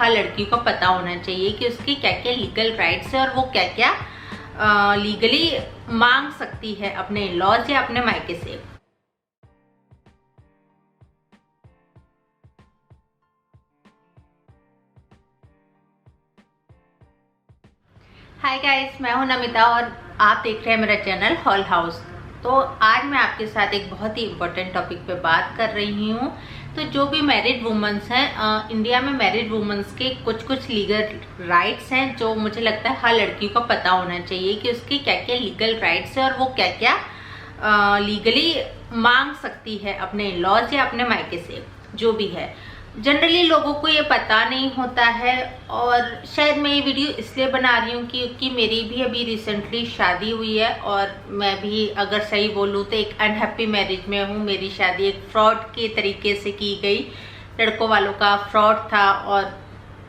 हर लड़की को पता होना चाहिए कि उसकी क्या क्या लीगल राइट्स है और वो क्या क्या लीगली मांग सकती है अपने लॉज या अपने मायके से। हाय गाइस, मैं हूं नमिता और आप देख रहे हैं मेरा चैनल हॉल हाउस। तो आज मैं आपके साथ एक बहुत ही इम्पोर्टेंट टॉपिक पे बात कर रही हूँ। तो जो भी मैरिड वुमेन्स हैं, इंडिया में मैरिड वुमेन्स के कुछ लीगल राइट्स हैं जो मुझे लगता है हर लड़की को पता होना चाहिए कि उसकी क्या क्या लीगल राइट्स है और वो क्या क्या लीगली मांग सकती है अपने लॉज या अपने मायके से, जो भी है। जनरली लोगों को ये पता नहीं होता है और शायद मैं ये वीडियो इसलिए बना रही हूँ क्योंकि मेरी भी अभी रिसेंटली शादी हुई है और मैं भी अगर सही बोलूँ तो एक अनहैप्पी मैरिज में हूँ। मेरी शादी एक फ्रॉड के तरीके से की गई, लड़कों वालों का फ्रॉड था और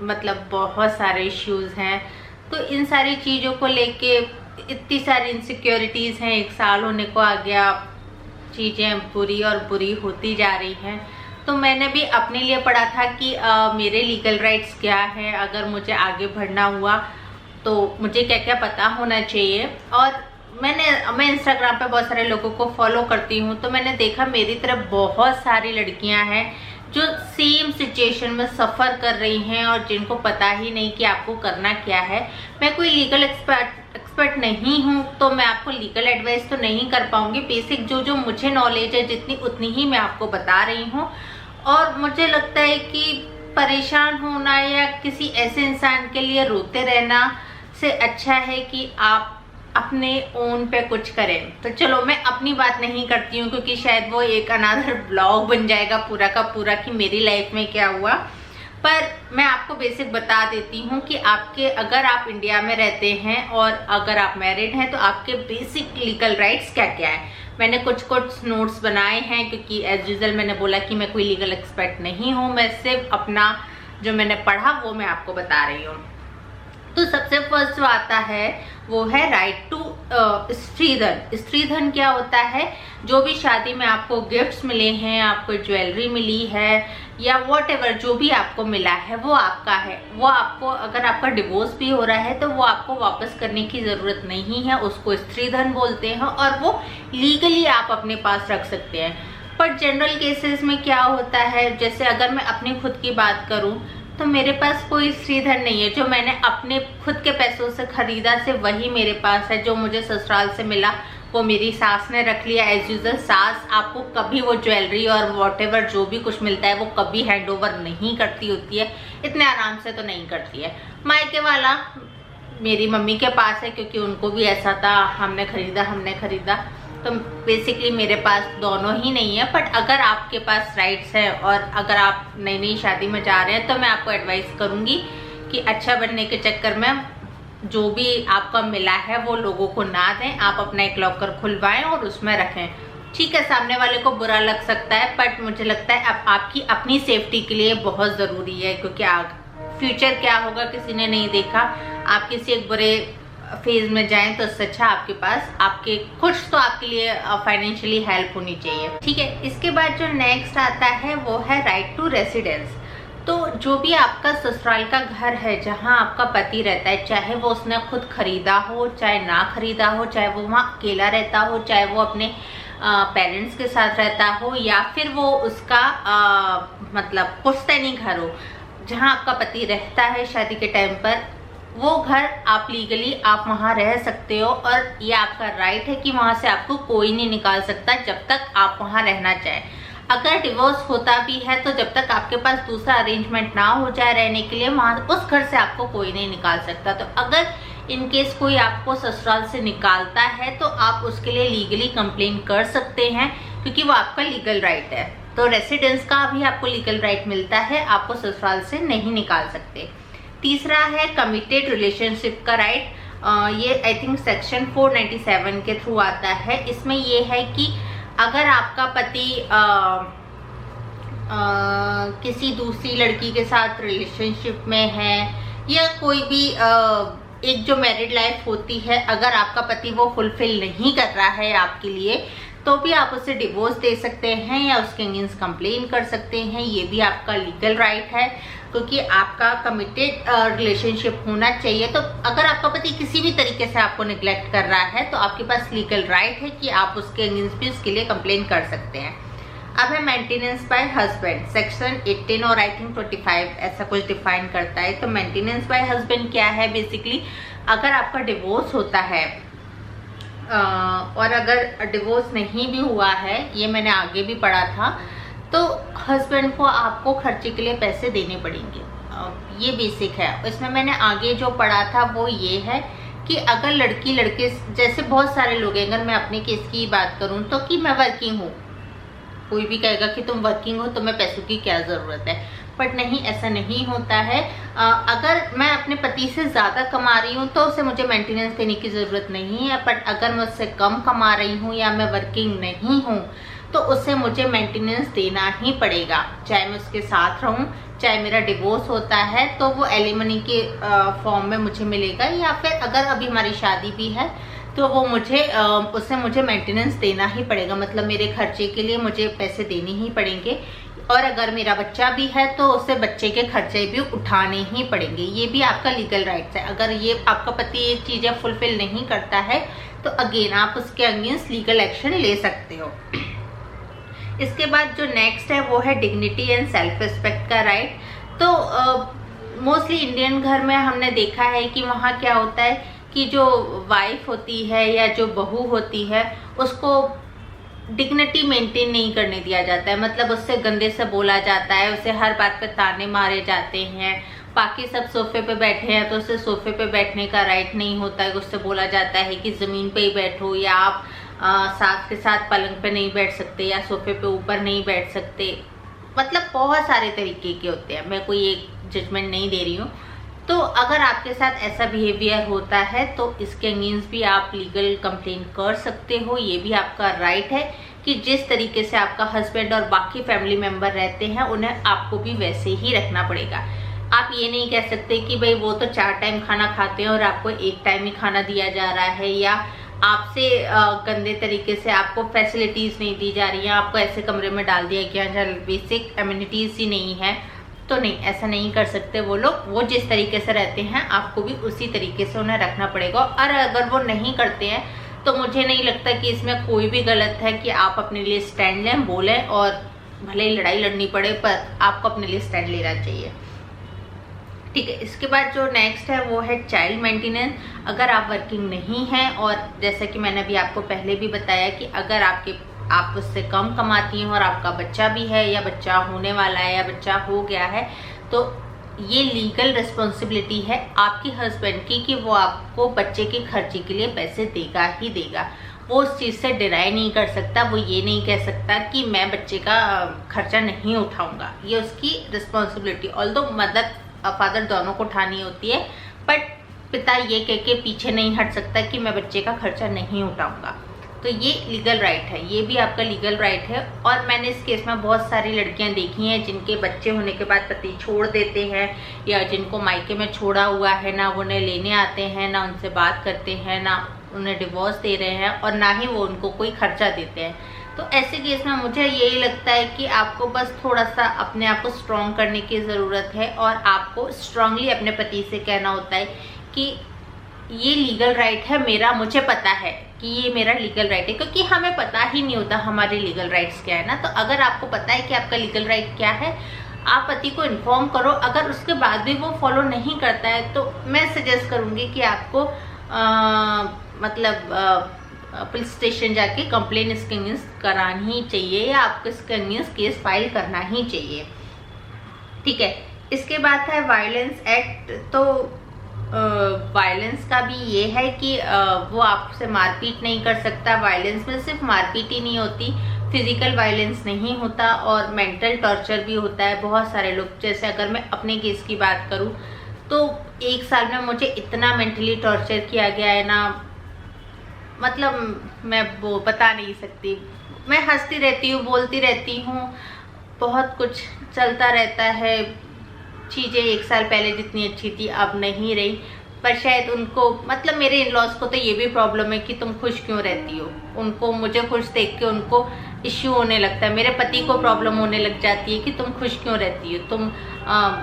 मतलब बहुत सारे इश्यूज़ हैं। तो इन सारी चीज़ों को लेके इतनी सारी इनसिक्योरिटीज़ हैं, 1 साल होने को आ गया, चीज़ें बुरी और बुरी होती जा रही हैं। तो मैंने भी अपने लिए पढ़ा था कि मेरे लीगल राइट्स क्या है, अगर मुझे आगे बढ़ना हुआ तो मुझे क्या क्या पता होना चाहिए। और मैं इंस्टाग्राम पे बहुत सारे लोगों को फॉलो करती हूँ, तो मैंने देखा मेरी तरफ बहुत सारी लड़कियाँ हैं जो सेम सिचुएशन में सफ़र कर रही हैं और जिनको पता ही नहीं कि आपको करना क्या है। मैं कोई लीगल एक्सपर्ट नहीं हूँ तो मैं आपको लीगल एडवाइस तो नहीं कर पाऊंगी। बेसिक जो मुझे नॉलेज है जितनी उतनी ही मैं आपको बता रही हूँ। और मुझे लगता है कि परेशान होना या किसी ऐसे इंसान के लिए रोते रहना से अच्छा है कि आप अपने ओन पे कुछ करें। तो चलो मैं अपनी बात नहीं करती हूँ क्योंकि शायद वो एक अनदर ब्लॉग बन जाएगा पूरा का पूरा कि मेरी लाइफ में क्या हुआ। पर मैं आपको बेसिक बता देती हूँ कि अगर आप इंडिया में रहते हैं और अगर आप मैरिड हैं तो आपके बेसिक लीगल राइट्स क्या क्या है। मैंने कुछ नोट्स बनाए हैं क्योंकि एज यूजुअल मैंने बोला कि मैं कोई लीगल एक्सपर्ट नहीं हूँ, मैं सिर्फ अपना जो मैंने पढ़ा वो मैं आपको बता रही हूँ। तो सबसे फर्स्ट जो आता है वो है राइट टू स्त्रीधन। स्त्रीधन क्या होता है? जो भी शादी में आपको गिफ्ट्स मिले हैं, आपको ज्वेलरी मिली है या व्हाटएवर जो भी आपको मिला है वो आपका है। वो आपको, अगर आपका डिवोर्स भी हो रहा है तो वो आपको वापस करने की ज़रूरत नहीं है, उसको स्त्रीधन बोलते हैं और वो लीगली आप अपने पास रख सकते हैं। पर जनरल केसेस में क्या होता है, जैसे अगर मैं अपनी खुद की बात करूं तो मेरे पास कोई स्त्रीधन नहीं है। जो मैंने अपने खुद के पैसों से खरीदा से वही मेरे पास है। जो मुझे ससुराल से मिला वो मेरी सास ने रख लिया। एज यूजुअल सास आपको कभी वो ज्वेलरी और व्हाटएवर जो भी कुछ मिलता है वो कभी हैंड ओवर नहीं करती होती है, इतने आराम से तो नहीं करती है। मायके वाला मेरी मम्मी के पास है क्योंकि उनको भी ऐसा था, हमने खरीदा। तो बेसिकली मेरे पास दोनों ही नहीं है। बट अगर आपके पास राइट्स है और अगर आप नई शादी में जा रहे हैं तो मैं आपको एडवाइस करूंगी कि अच्छा बनने के चक्कर में जो भी आपका मिला है वो लोगों को ना दें, आप अपना एक लॉकर खुलवाएं और उसमें रखें। ठीक है, सामने वाले को बुरा लग सकता है बट मुझे लगता है अब आपकी अपनी सेफ्टी के लिए बहुत ज़रूरी है क्योंकि फ्यूचर क्या होगा किसी ने नहीं देखा। आप किसी एक बुरे फेज में जाएं तो उससे अच्छा आपके पास आपके कुछ तो आपके लिए फाइनेंशियली हेल्प होनी चाहिए। ठीक है, इसके बाद जो नेक्स्ट आता है वो है राइट टू रेसिडेंस। तो जो भी आपका ससुराल का घर है जहां आपका पति रहता है, चाहे वो उसने खुद खरीदा हो चाहे ना खरीदा हो, चाहे वो वहाँ अकेला रहता हो, चाहे वो अपने पेरेंट्स के साथ रहता हो या फिर वो उसका मतलब पुश्तैनी घर हो जहाँ आपका पति रहता है शादी के टाइम पर, वो घर आप लीगली आप वहाँ रह सकते हो और ये आपका राइट है कि वहाँ से आपको कोई नहीं निकाल सकता जब तक आप वहाँ रहना चाहें। अगर डिवोर्स होता भी है तो जब तक आपके पास दूसरा अरेंजमेंट ना हो जाए रहने के लिए, वहाँ उस घर से आपको कोई नहीं निकाल सकता। तो अगर इनकेस कोई आपको ससुराल से निकालता है तो आप उसके लिए लीगली कंप्लेन कर सकते हैं क्योंकि वो आपका लीगल राइट है। तो रेसिडेंस का भी आपको लीगल राइट मिलता है, आपको ससुराल से नहीं निकाल सकते। तीसरा है कमिटेड रिलेशनशिप का राइट। ये आई थिंक सेक्शन 497 के थ्रू आता है। इसमें ये है कि अगर आपका पति किसी दूसरी लड़की के साथ रिलेशनशिप में है या कोई भी एक जो मैरिड लाइफ होती है, अगर आपका पति वो फुलफिल नहीं कर रहा है आपके लिए तो भी आप उसे डिवोर्स दे सकते हैं या उसके अगेंस्ट कंप्लेन कर सकते हैं। ये भी आपका लीगल राइट है। क्योंकि आपका कमिटेड रिलेशनशिप होना चाहिए। तो अगर आपका पति किसी भी तरीके से आपको निग्लेक्ट कर रहा है तो आपके पास लीगल राइट है कि आप उसके अगेंस्ट भी उसके लिए कंप्लेन कर सकते हैं। अब है मेंटेनेंस बाय हस्बैंड, सेक्शन 18 और आई थिंक 25 ऐसा कुछ डिफाइन करता है। तो मेंटेनेंस बाय हस्बैंड क्या है? बेसिकली अगर आपका डिवोर्स होता है और अगर डिवोर्स नहीं भी हुआ है, ये मैंने आगे भी पढ़ा था, तो हस्बैंड को आपको खर्चे के लिए पैसे देने पड़ेंगे। ये बेसिक है। इसमें मैंने आगे जो पढ़ा था वो ये है कि अगर लड़की लड़के, जैसे बहुत सारे लोग हैं, अगर मैं अपने केस की बात करूं तो कि मैं वर्किंग हूँ, कोई भी कहेगा कि तुम वर्किंग हो तुम्हें पैसों की क्या ज़रूरत है, बट नहीं, ऐसा नहीं होता है। अगर मैं अपने पति से ज़्यादा कमा रही हूँ तो उसे मुझे मेंटेनेंस देने की ज़रूरत नहीं है, बट अगर मैं उससे कम कमा रही हूँ या मैं वर्किंग नहीं हूँ तो उससे मुझे मेंटेनेंस देना ही पड़ेगा, चाहे मैं उसके साथ रहूँ, चाहे मेरा डिवोर्स होता है तो वो एलिमनी के फॉर्म में मुझे मिलेगा, या फिर अगर अभी हमारी शादी भी है तो वो उससे मुझे मेंटेनेंस देना ही पड़ेगा, मतलब मेरे खर्चे के लिए मुझे पैसे देने ही पड़ेंगे। और अगर मेरा बच्चा भी है तो उससे बच्चे के खर्चे भी उठाने ही पड़ेंगे। ये भी आपका लीगल राइट्स है। अगर ये आपका पति ये चीज़ें फुलफिल नहीं करता है तो अगेन आप उसके अगेंस्ट लीगल एक्शन ले सकते हो। इसके बाद जो नेक्स्ट है वो है डिग्निटी एंड सेल्फ रिस्पेक्ट का राइट। तो मोस्टली इंडियन घर में हमने देखा है कि वहाँ क्या होता है कि जो वाइफ होती है या जो बहू होती है उसको डिग्निटी मेंटेन नहीं करने दिया जाता है, मतलब उससे गंदे से बोला जाता है, उसे हर बात पे ताने मारे जाते हैं। बाकी सब सोफे पे बैठे हैं तो उसे सोफे पे बैठने का राइट नहीं होता है, उससे बोला जाता है कि ज़मीन पे ही बैठो, या आप साथ के साथ पलंग पे नहीं बैठ सकते या सोफे पे ऊपर नहीं बैठ सकते। मतलब बहुत सारे तरीके के होते हैं, मैं कोई एक जजमेंट नहीं दे रही हूँ। तो अगर आपके साथ ऐसा बिहेवियर होता है तो इसके अगेंस्ट भी आप लीगल कंप्लेंट कर सकते हो। ये भी आपका राइट है कि जिस तरीके से आपका हस्बैंड और बाकी फैमिली मेंबर रहते हैं उन्हें आपको भी वैसे ही रखना पड़ेगा। आप ये नहीं कह सकते कि भाई वो तो 4 टाइम खाना खाते हैं और आपको 1 टाइम ही खाना दिया जा रहा है, या आपसे गंदे तरीके से आपको फैसिलिटीज़ नहीं दी जा रही हैं, आपको ऐसे कमरे में डाल दिया गया जहाँ बेसिक एम्यूनिटीज़ ही नहीं है। तो नहीं, ऐसा नहीं कर सकते वो लोग। वो जिस तरीके से रहते हैं आपको भी उसी तरीके से उन्हें रखना पड़ेगा। और अगर वो नहीं करते हैं तो मुझे नहीं लगता कि इसमें कोई भी गलत है कि आप अपने लिए स्टैंड लें, बोलें, और भले ही लड़ाई लड़नी पड़े पर आपको अपने लिए स्टैंड लेना चाहिए। ठीक है। इसके बाद जो नेक्स्ट है वो है चाइल्ड मेंटेनेंस। अगर आप वर्किंग नहीं हैं और जैसा कि मैंने अभी आपको पहले भी बताया कि अगर आप उससे कम कमाती हैं और आपका बच्चा भी है या बच्चा होने वाला है या बच्चा हो गया है, तो ये लीगल रिस्पॉन्सिबिलिटी है आपके हस्बैंड की कि वो आपको बच्चे के खर्चे के लिए पैसे देगा ही देगा। वो उस चीज़ से डिनाई नहीं कर सकता। वो ये नहीं कह सकता कि मैं बच्चे का खर्चा नहीं उठाऊंगा। ये उसकी रिस्पॉन्सिबिलिटी, ऑल्दो मदर फादर दोनों को उठानी होती है, बट पिता ये कह के पीछे नहीं हट सकता कि मैं बच्चे का खर्चा नहीं उठाऊंगा। तो ये लीगल राइट है, ये भी आपका लीगल राइट है। और मैंने इस केस में बहुत सारी लड़कियां देखी हैं जिनके बच्चे होने के बाद पति छोड़ देते हैं, या जिनको मायके में छोड़ा हुआ है, ना वो उन्हें लेने आते हैं, ना उनसे बात करते हैं, ना उन्हें डिवोर्स दे रहे हैं, और ना ही वो उनको कोई खर्चा देते हैं। तो ऐसे केस में मुझे यही लगता है कि आपको बस थोड़ा सा अपने आप को स्ट्रॉन्ग करने की ज़रूरत है, और आपको स्ट्रांगली अपने पति से कहना होता है कि ये लीगल राइट है मेरा, मुझे पता है कि ये मेरा लीगल राइट है, क्योंकि हमें पता ही नहीं होता हमारे लीगल राइट्स क्या है ना। तो अगर आपको पता है कि आपका लीगल राइट क्या है, आप पति को इन्फॉर्म करो। अगर उसके बाद भी वो फॉलो नहीं करता है तो मैं सजेस्ट करूँगी कि आपको पुलिस स्टेशन जाके कंप्लेन इसके अगेंस्ट करानी ही चाहिए, या आपको इसके अगेंस्ट केस फाइल करना ही चाहिए। ठीक है। इसके बाद है वायलेंस एक्ट। तो वायलेंस का भी ये है कि वो आपसे मारपीट नहीं कर सकता। वायलेंस में सिर्फ मारपीट ही नहीं होती, फिजिकल वायलेंस नहीं होता और मेंटल टॉर्चर भी होता है। बहुत सारे लोग, जैसे अगर मैं अपने केस की बात करूं तो 1 साल में मुझे इतना मेंटली टॉर्चर किया गया है ना, मतलब मैं वो बता नहीं सकती। मैं हंसती रहती हूँ, बोलती रहती हूँ, बहुत कुछ चलता रहता है। चीज़ें 1 साल पहले जितनी अच्छी थी अब नहीं रही, पर शायद उनको, मतलब मेरे इन लॉज को तो ये भी प्रॉब्लम है कि तुम खुश क्यों रहती हो। उनको मुझे खुश देख के उनको इश्यू होने लगता है, मेरे पति को प्रॉब्लम होने लग जाती है कि तुम खुश क्यों रहती हो, तुम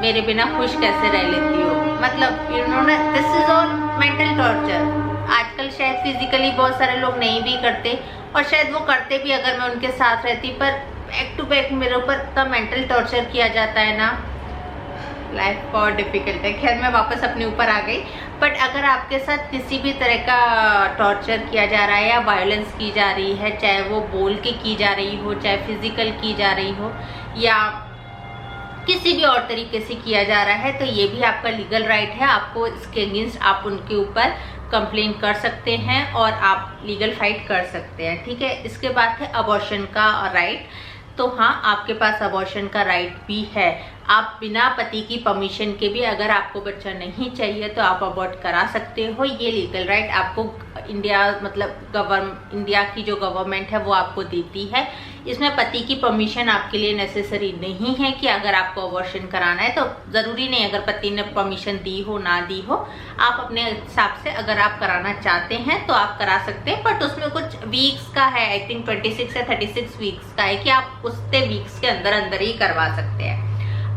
मेरे बिना खुश कैसे रह लेती हो। मतलब यू नो ना, this is all mental torture. आजकल शायद फिजिकली बहुत सारे लोग नहीं भी करते, और शायद वो करते भी अगर मैं उनके साथ रहती, पर बैक टू बैक मेरे ऊपर इतना मेंटल टॉर्चर किया जाता है ना, लाइफ बहुत डिफिकल्ट है। खैर मैं वापस अपने ऊपर आ गई। बट अगर आपके साथ किसी भी तरह का टॉर्चर किया जा रहा है या वायलेंस की जा रही है, चाहे वो बोल के की जा रही हो, चाहे फिजिकल की जा रही हो, या किसी भी और तरीके से किया जा रहा है, तो ये भी आपका लीगल राइट है। आपको इसके अगेंस्ट आप उनके ऊपर कंप्लेन कर सकते हैं और आप लीगल फाइट कर सकते हैं, ठीक है। इसके बाद है अबॉर्शन का राइट। तो हाँ, आपके पास अबॉर्शन का राइट भी है। आप बिना पति की परमिशन के भी अगर आपको बच्चा नहीं चाहिए तो आप अबॉर्ट करा सकते हो। ये लीगल राइट आपको इंडिया मतलब इंडिया की जो गवर्नमेंट है वो आपको देती है। इसमें पति की परमिशन आपके लिए नेसेसरी नहीं है कि अगर आपको अबॉर्शन कराना है तो ज़रूरी नहीं अगर पति ने परमिशन दी हो ना दी हो, आप अपने हिसाब से अगर आप कराना चाहते हैं तो आप करा सकते हैं। बट उसमें कुछ वीक्स का है, आई थिंक 26 या 36 वीक्स का है कि आप उतने वीक्स के अंदर अंदर ही करवा सकते हैं।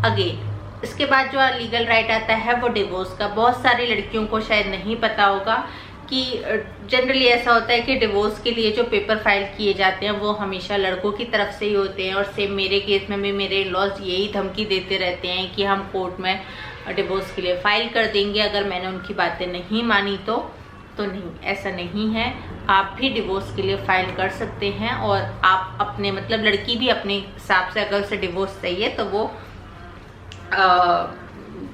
अगेन इसके बाद जो लीगल राइट आता है वो डिवोर्स का। बहुत सारी लड़कियों को शायद नहीं पता होगा कि जनरली ऐसा होता है कि डिवोर्स के लिए जो पेपर फाइल किए जाते हैं वो हमेशा लड़कों की तरफ से ही होते हैं। और सेम मेरे केस में भी मेरे इन-लॉज यही धमकी देते रहते हैं कि हम कोर्ट में डिवोर्स के लिए फाइल कर देंगे अगर मैंने उनकी बातें नहीं मानी तो नहीं, ऐसा नहीं है। आप भी डिवोर्स के लिए फाइल कर सकते हैं और आप अपने मतलब लड़की भी अपने हिसाब से अगर उसे डिवोर्स चाहिए तो वो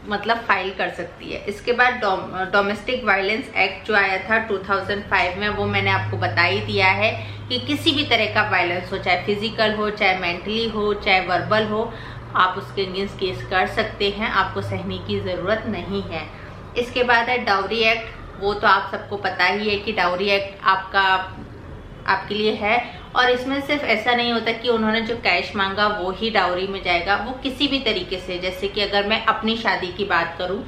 मतलब फाइल कर सकती है। इसके बाद डोमेस्टिक वायलेंस एक्ट जो आया था 2005 में, वो मैंने आपको बता ही दिया है कि किसी भी तरह का वायलेंस हो, चाहे फिजिकल हो, चाहे मेंटली हो, चाहे वर्बल हो, आप उसके अगेंस्ट केस कर सकते हैं, आपको सहने की ज़रूरत नहीं है। इसके बाद है डाउरी एक्ट। वो तो आप सबको पता ही है कि डाउरी एक्ट आपके लिए है। और इसमें सिर्फ ऐसा नहीं होता कि उन्होंने जो कैश मांगा वो ही डाउरी में जाएगा, वो किसी भी तरीके से, जैसे कि अगर मैं अपनी शादी की बात करूं,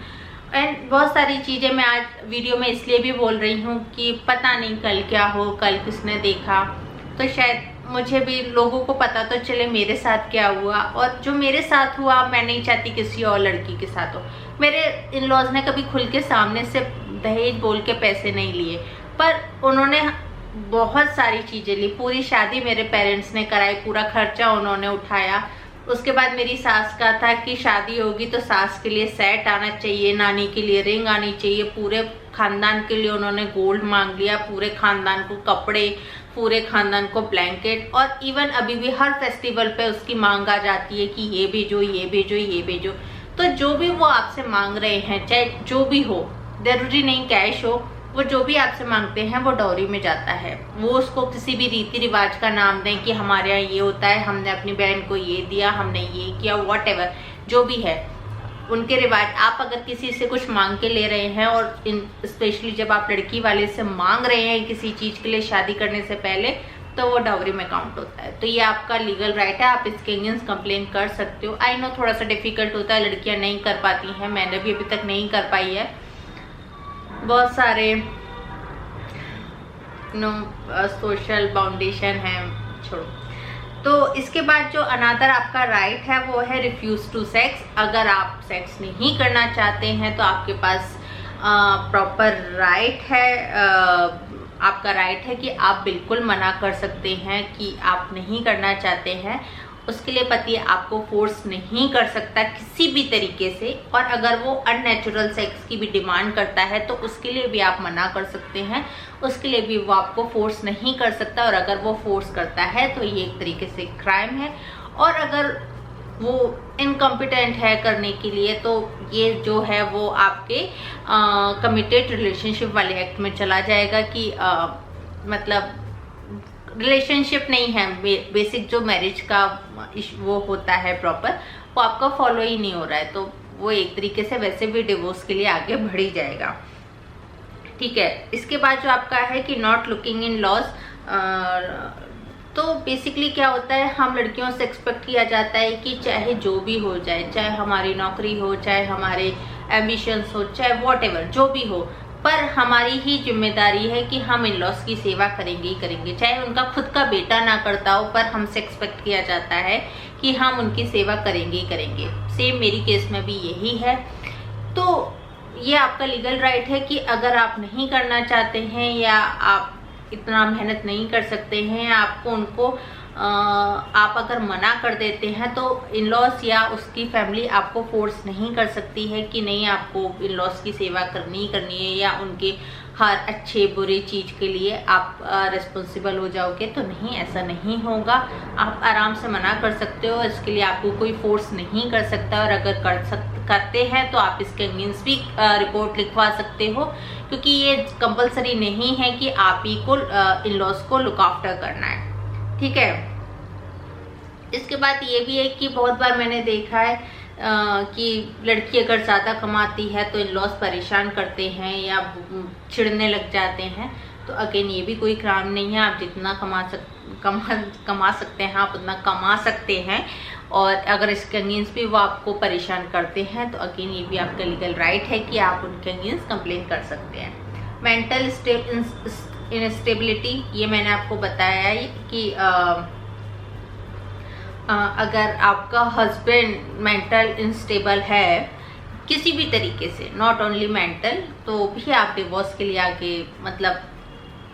एंड बहुत सारी चीज़ें मैं आज वीडियो में इसलिए भी बोल रही हूं कि पता नहीं कल क्या हो, कल किसने देखा, तो शायद मुझे भी लोगों को पता तो चले मेरे साथ क्या हुआ। और जो मेरे साथ हुआ मैं नहीं चाहती किसी और लड़की के साथ हो। मेरे इन लॉज ने कभी खुल के सामने से दहेज बोल के पैसे नहीं लिए, पर उन्होंने बहुत सारी चीज़ें ली। पूरी शादी मेरे पेरेंट्स ने कराई, पूरा खर्चा उन्होंने उठाया। उसके बाद मेरी सास का था कि शादी होगी तो सास के लिए सेट आना चाहिए, नानी के लिए रिंग आनी चाहिए, पूरे खानदान के लिए उन्होंने गोल्ड मांग लिया, पूरे खानदान को कपड़े, पूरे खानदान को ब्लैंकेट। और इवन अभी भी हर फेस्टिवल पे उसकी मांग आ जाती है कि ये भेजो, ये भेजो, ये भेजो। तो जो भी वो आपसे मांग रहे हैं, चाहे जो भी हो, जरूरी नहीं कैश हो, वो जो भी आपसे मांगते हैं वो डाउरी में जाता है। वो उसको किसी भी रीति रिवाज का नाम दें कि हमारे यहाँ ये होता है, हमने अपनी बहन को ये दिया, हमने ये किया, व्हाटएवर जो भी है उनके रिवाज। आप अगर किसी से कुछ मांग के ले रहे हैं, और स्पेशली जब आप लड़की वाले से मांग रहे हैं किसी चीज़ के लिए शादी करने से पहले, तो वो डाउरी में काउंट होता है। तो ये आपका लीगल राइट है, आप इसके अगेंस्ट कंप्लेन कर सकते हो। आई नो थोड़ा सा डिफिकल्ट होता है, लड़कियाँ नहीं कर पाती हैं, मैंने भी अभी तक नहीं कर पाई है। बहुत सारे सोशल बाउंडेशन है, छोड़ो। तो इसके बाद जो अनादर आपका राइट है वो है रिफ्यूज टू सेक्स। अगर आप सेक्स नहीं करना चाहते हैं तो आपके पास प्रॉपर राइट है, आपका राइट है कि आप बिल्कुल मना कर सकते हैं कि आप नहीं करना चाहते हैं। उसके लिए पति आपको फोर्स नहीं कर सकता किसी भी तरीके से। और अगर वो अननेचुरल सेक्स की भी डिमांड करता है तो उसके लिए भी आप मना कर सकते हैं, उसके लिए भी वो आपको फोर्स नहीं कर सकता। और अगर वो फोर्स करता है तो ये एक तरीके से क्राइम है। और अगर वो इनकम्पिटेंट है करने के लिए तो ये जो है वो आपके कमिटेड रिलेशनशिप वाले एक्ट में चला जाएगा कि मतलब रिलेशनशिप नहीं है, बेसिक जो मैरिज का वो होता है प्रॉपर, वो आपका फॉलो ही नहीं हो रहा है, तो वो एक तरीके से वैसे भी डिवोर्स के लिए आगे बढ़ ही जाएगा, ठीक है। इसके बाद जो आपका है कि नॉट लुकिंग इन लॉज, तो बेसिकली क्या होता है, हम लड़कियों से एक्सपेक्ट किया जाता है कि चाहे जो भी हो जाए, चाहे हमारी नौकरी हो, चाहे हमारे एम्बिशंस हो, चाहे व्हाटएवर जो भी हो, पर हमारी ही जिम्मेदारी है कि हम इन लॉस की सेवा करेंगे ही करेंगे, चाहे उनका खुद का बेटा ना करता हो, पर हमसे एक्सपेक्ट किया जाता है कि हम उनकी सेवा करेंगे ही करेंगे। सेम मेरी केस में भी यही है। तो ये आपका लीगल राइट है कि अगर आप नहीं करना चाहते हैं या आप इतना मेहनत नहीं कर सकते हैं, आपको उनको आप अगर मना कर देते हैं तो इन लॉस या उसकी फैमिली आपको फोर्स नहीं कर सकती है कि नहीं आपको इन लॉस की सेवा करनी ही करनी है या उनके हर अच्छे बुरे चीज़ के लिए आप रिस्पॉन्सिबल हो जाओगे। तो नहीं, ऐसा नहीं होगा। आप आराम से मना कर सकते हो, इसके लिए आपको कोई फोर्स नहीं कर सकता। और अगर करते हैं तो आप इसके अगेंस्ट भी रिपोर्ट लिखवा सकते हो, क्योंकि ये कंपलसरी नहीं है कि आप ही को इन लॉस को लुक आफ्टर करना है। ठीक है। इसके बाद ये भी है कि बहुत बार मैंने देखा है कि लड़की अगर ज़्यादा कमाती है तो इन लॉस परेशान करते हैं या चिढ़ने लग जाते हैं। तो अगेन ये भी कोई क्राइम नहीं है। आप जितना कमा सकते हैं आप उतना कमा सकते हैं। और अगर इसके अगेंस्ट भी वो आपको परेशान करते हैं तो अगेन ये भी आपका लीगल राइट है कि आप उनके अगेंस्ट कंप्लेन कर सकते हैं। मेंटल इनस्टेबिलिटी, ये मैंने आपको बताया है कि अगर आपका हस्बैंड मेंटल इनस्टेबल है किसी भी तरीके से, नॉट ओनली मेंटल, तो भी आप डिवोर्स के लिए आगे, मतलब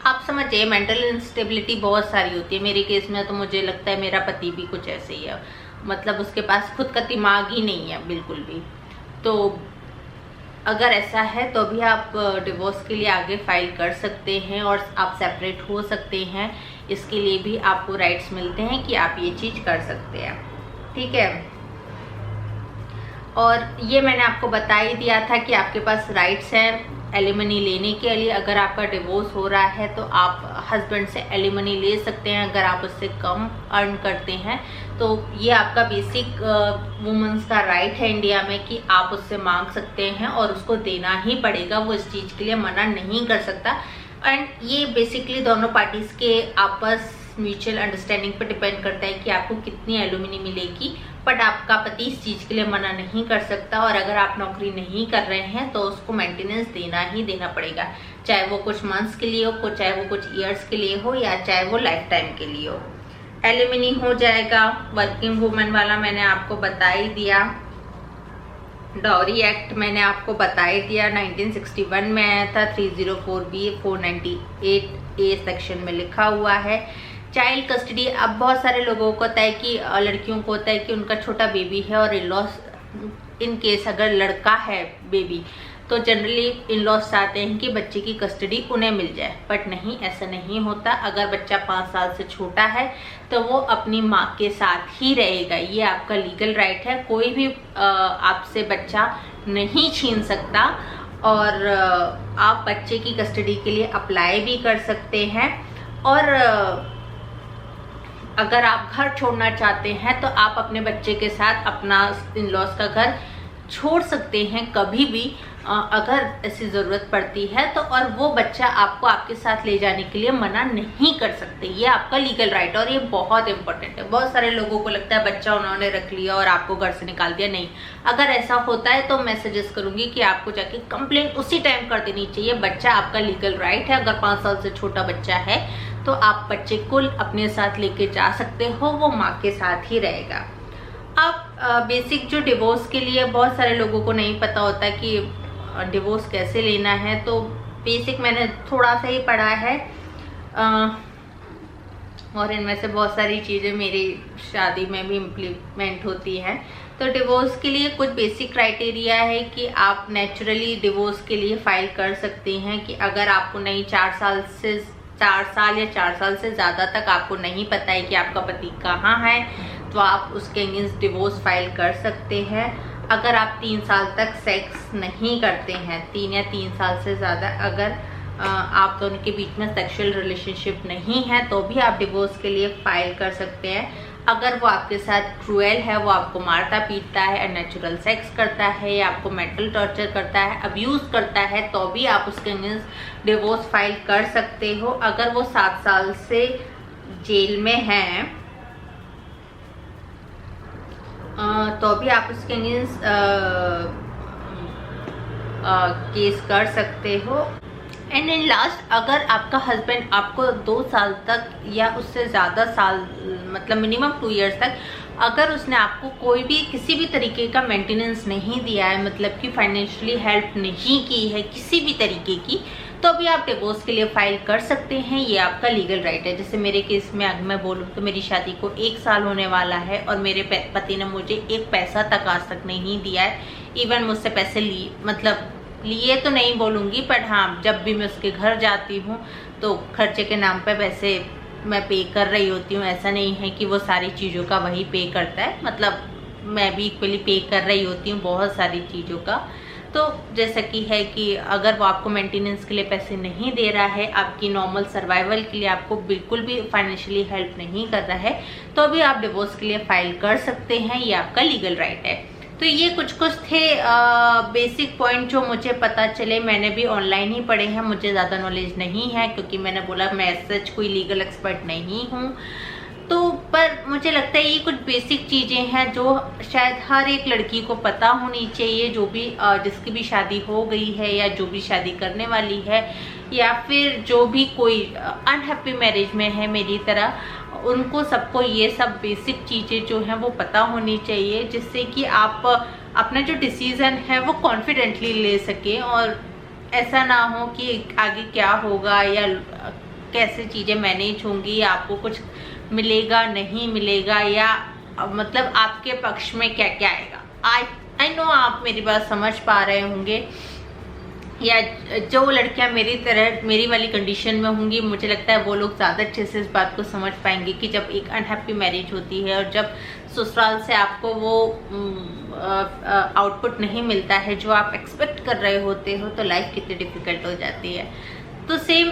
आप समझिए मेंटल इंस्टेबिलिटी बहुत सारी होती है। मेरे केस में तो मुझे लगता है मेरा पति भी कुछ ऐसे ही है, मतलब उसके पास खुद का दिमाग ही नहीं है बिल्कुल भी। तो अगर ऐसा है तो भी आप डिवोर्स के लिए आगे फाइल कर सकते हैं और आप सेपरेट हो सकते हैं। इसके लिए भी आपको राइट्स मिलते हैं कि आप ये चीज़ कर सकते हैं। ठीक है। और ये मैंने आपको बता ही दिया था कि आपके पास राइट्स हैं एलिमनी लेने के लिए। अगर आपका डिवोर्स हो रहा है तो आप हस्बैंड से एलिमनी ले सकते हैं अगर आप उससे कम अर्न करते हैं। तो ये आपका बेसिक वुमेन्स का राइट है इंडिया में कि आप उससे मांग सकते हैं और उसको देना ही पड़ेगा, वो इस चीज़ के लिए मना नहीं कर सकता। एंड ये बेसिकली दोनों पार्टीज के आपस म्यूचुअल अंडरस्टैंडिंग पर डिपेंड करता है कि आपको कितनी एलुमिनी मिलेगी, बट आपका पति इस चीज़ के लिए मना नहीं कर सकता। और अगर आप नौकरी नहीं कर रहे हैं तो उसको मेंटेनेंस देना ही देना पड़ेगा, चाहे वो कुछ मंथ्स के लिए हो, चाहे वो कुछ ईयर्स के लिए हो, या चाहे वो लाइफ टाइम के लिए हो। एलुमिनी हो जाएगा। वर्किंग वुमेन वाला मैंने आपको बता ही दिया। डाउरी एक्ट मैंने आपको बता ही दिया, 1961 में आया था। 304B 498A सेक्शन में लिखा हुआ है। चाइल्ड कस्टडी, अब बहुत सारे लोगों को होता है कि लड़कियों को होता है कि उनका छोटा बेबी है और इन लॉस, इन केस अगर लड़का है बेबी, तो जनरली इन लॉस चाहते हैं कि बच्चे की कस्टडी उन्हें मिल जाए। बट नहीं, ऐसा नहीं होता। अगर बच्चा 5 साल से छोटा है तो वो अपनी माँ के साथ ही रहेगा। ये आपका लीगल राइट है। कोई भी आपसे बच्चा नहीं छीन सकता। और आप बच्चे की कस्टडी के लिए अप्लाई भी कर सकते हैं। और अगर आप घर छोड़ना चाहते हैं तो आप अपने बच्चे के साथ अपना इन लॉस का घर छोड़ सकते हैं कभी भी, अगर ऐसी ज़रूरत पड़ती है तो। और वो बच्चा आपको आपके साथ ले जाने के लिए मना नहीं कर सकते। ये आपका लीगल राइट, और ये बहुत इंपॉर्टेंट है। बहुत सारे लोगों को लगता है बच्चा उन्होंने रख लिया और आपको घर से निकाल दिया। नहीं, अगर ऐसा होता है तो मैं सजेस्ट करूंगी कि आपको जाके कंप्लेंट उसी टाइम कर देनी चाहिए। बच्चा आपका लीगल राइट है। अगर 5 साल से छोटा बच्चा है तो आप बच्चे को अपने साथ लेके जा सकते हो, वो माँ के साथ ही रहेगा। अब बेसिक जो डिवोर्स के लिए बहुत सारे लोगों को नहीं पता होता कि डिवोर्स कैसे लेना है, तो बेसिक मैंने थोड़ा सा ही पढ़ा है। और इनमें से बहुत सारी चीज़ें मेरी शादी में भी इम्प्लीमेंट होती हैं। तो डिवोर्स के लिए कुछ बेसिक क्राइटेरिया है कि आप नेचुरली डिवोर्स के लिए फाइल कर सकते हैं। कि अगर आपको नहीं 4 साल या 4 साल से ज़्यादा तक आपको नहीं पता है कि आपका पति कहाँ है, तो आप उसके अगेंस्ट डिवोर्स फाइल कर सकते हैं। अगर आप 3 साल तक सेक्स नहीं करते हैं, 3 या 3 साल से ज़्यादा, अगर आप दोनों के बीच में सेक्सुअल रिलेशनशिप नहीं है, तो भी आप डिवोर्स के लिए फाइल कर सकते हैं। अगर वो आपके साथ क्रूएल है, वो आपको मारता पीटता है, अननेचुरल सेक्स करता है, या आपको मेंटल टॉर्चर करता है, अब्यूज़ करता है, तो भी आप उसके अगेंस्ट डिवोर्स फाइल कर सकते हो। अगर वो 7 साल से जेल में हैं तो भी आप उसके अगेंस्ट केस कर सकते हो। एंड इन लास्ट, अगर आपका हस्बैंड आपको 2 साल तक या उससे ज़्यादा साल, मतलब मिनिमम 2 इयर्स तक, अगर उसने आपको कोई भी किसी भी तरीके का मेंटेनेंस नहीं दिया है, मतलब कि फाइनेंशियली हेल्प नहीं की है किसी भी तरीके की, तो अभी आप डिवोर्स के लिए फाइल कर सकते हैं। ये आपका लीगल राइट है। जैसे मेरे केस में अगर मैं बोलूँ तो मेरी शादी को 1 साल होने वाला है और मेरे पति ने मुझे 1 पैसा तक आज तक नहीं दिया है। इवन मुझसे पैसे लिए तो नहीं बोलूँगी, बट हाँ, जब भी मैं उसके घर जाती हूँ तो खर्चे के नाम पे पैसे मैं पे कर रही होती हूँ। ऐसा नहीं है कि वो सारी चीज़ों का वही पे करता है, मतलब मैं भी इक्वली पे कर रही होती हूँ बहुत सारी चीज़ों का। तो जैसा कि है कि अगर वो आपको मेंटेनेंस के लिए पैसे नहीं दे रहा है, आपकी नॉर्मल सर्वाइवल के लिए आपको बिल्कुल भी फाइनेंशियली हेल्प नहीं कर रहा है, तो अभी आप डिवोर्स के लिए फाइल कर सकते हैं। ये आपका लीगल राइट है। तो ये कुछ थे बेसिक पॉइंट जो मुझे पता चले। मैंने भी ऑनलाइन ही पढ़े हैं, मुझे ज़्यादा नॉलेज नहीं है, क्योंकि मैंने बोला मैं सच कोई लीगल एक्सपर्ट नहीं हूँ। तो पर मुझे लगता है ये कुछ बेसिक चीज़ें हैं जो शायद हर एक लड़की को पता होनी चाहिए, जो भी जिसकी भी शादी हो गई है या जो भी शादी करने वाली है, या फिर जो भी कोई अनहैप्पी मैरिज में है मेरी तरह, उनको सबको ये सब बेसिक चीज़ें जो हैं वो पता होनी चाहिए, जिससे कि आप अपना जो डिसीज़न है वो कॉन्फिडेंटली ले सकें और ऐसा ना हो कि आगे क्या होगा या कैसे चीज़ें मैनेज होंगी, या आपको कुछ मिलेगा नहीं मिलेगा, या मतलब आपके पक्ष में क्या क्या आएगा। आई नो आप मेरी बात समझ पा रहे होंगे, या जो लड़कियां मेरी तरह मेरी वाली कंडीशन में होंगी, मुझे लगता है वो लोग ज़्यादा अच्छे से इस बात को समझ पाएंगे कि जब एक अनहैप्पी मैरिज होती है और जब ससुराल से आपको वो आउटपुट नहीं मिलता है जो आप एक्सपेक्ट कर रहे होते हो, तो लाइफ कितनी डिफ़िकल्ट हो जाती है। तो सेम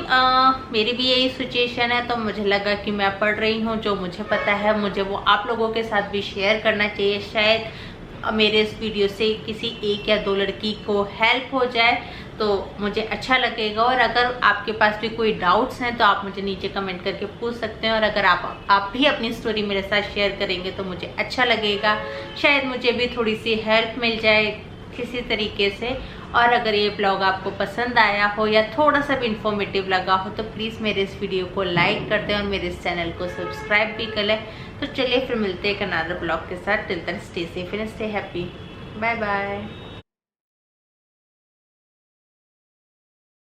मेरी भी यही सिचुएशन है। तो मुझे लगा कि मैं पढ़ रही हूँ, जो मुझे पता है मुझे वो आप लोगों के साथ भी शेयर करना चाहिए। शायद मेरे इस वीडियो से किसी 1 या 2 लड़की को हेल्प हो जाए तो मुझे अच्छा लगेगा। और अगर आपके पास भी कोई डाउट्स हैं तो आप मुझे नीचे कमेंट करके पूछ सकते हैं, और अगर आप भी अपनी स्टोरी मेरे साथ शेयर करेंगे तो मुझे अच्छा लगेगा। शायद मुझे भी थोड़ी सी हेल्प मिल जाए किसी तरीके से। और अगर ये ब्लॉग आपको पसंद आया हो या थोड़ा सा भी इंफॉर्मेटिव लगा हो तो प्लीज़ मेरे इस वीडियो को लाइक कर दें और मेरे इस चैनल को सब्सक्राइब भी कर लें। तो चलिए फिर मिलते हैं एक अनदर ब्लॉग के साथ। Till then stay safe and stay happy. Bye bye.